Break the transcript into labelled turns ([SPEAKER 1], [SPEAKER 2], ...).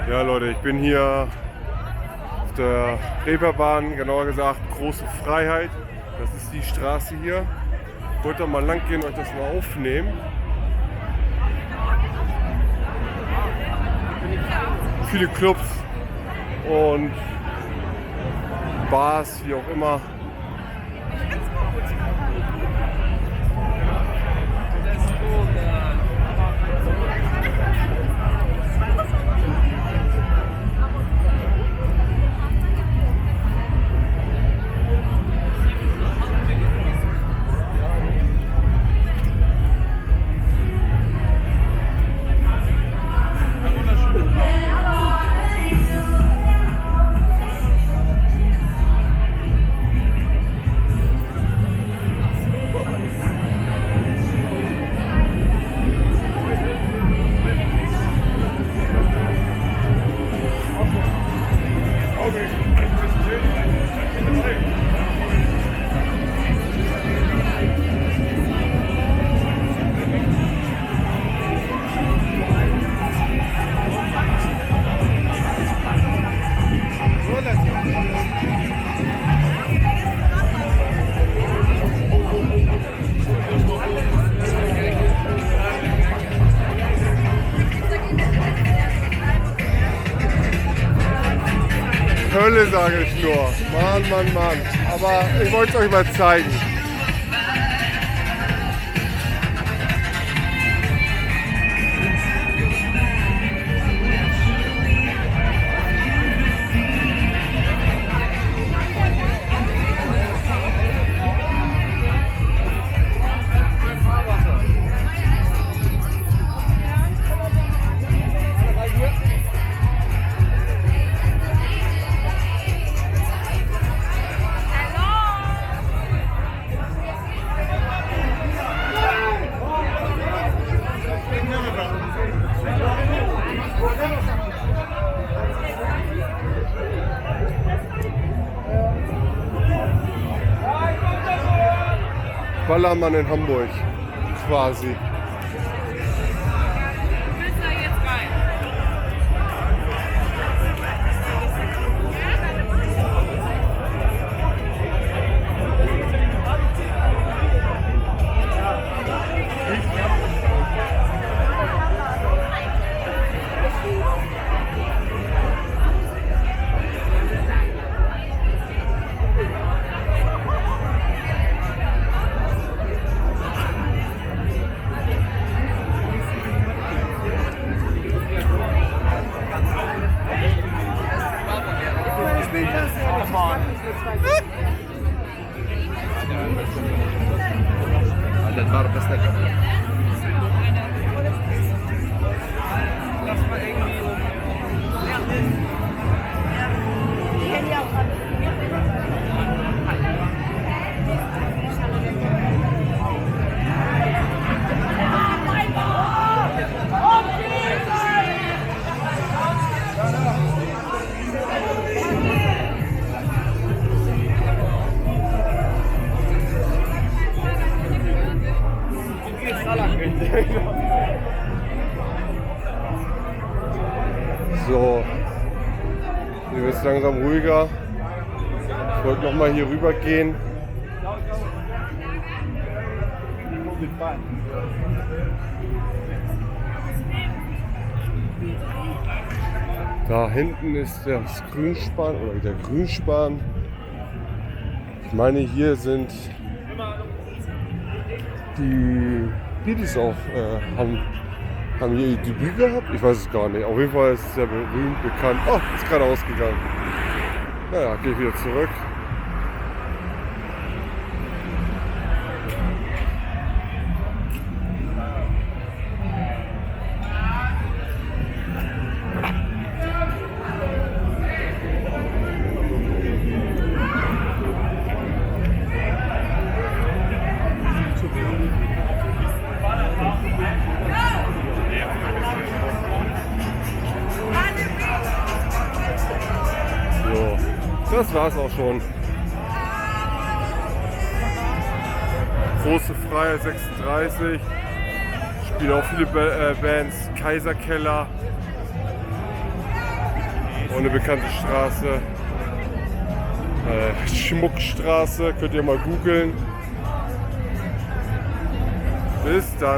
[SPEAKER 1] Ja Leute, ich bin hier auf der Reeperbahn, genauer gesagt Große Freiheit. Das ist die Straße hier. Ich wollte da mal lang gehen und euch das mal aufnehmen. Viele Clubs und Bars, wie auch immer. Hölle, sage ich nur. Mann, Mann, Mann. Aber ich wollte es euch mal zeigen. Ballermann in Hamburg, quasi.
[SPEAKER 2] Das war das nicht.
[SPEAKER 1] So, hier wird es langsam ruhiger. Ich wollte noch mal hier rüber gehen. Da hinten ist das Grünspan oder der Grünspan. Ich meine, hier sind die Beatles auch haben hier ihr Debüt gehabt? Ich weiß es gar nicht. Auf jeden Fall ist es sehr berühmt, bekannt. Oh, ist gerade ausgegangen. Naja, gehe ich wieder zurück. Das war's auch schon. Große Freiheit 36. Spielen auch viele Bands. Kaiserkeller. Auch eine bekannte Straße. Schmuckstraße, könnt ihr mal googeln. Bis dann.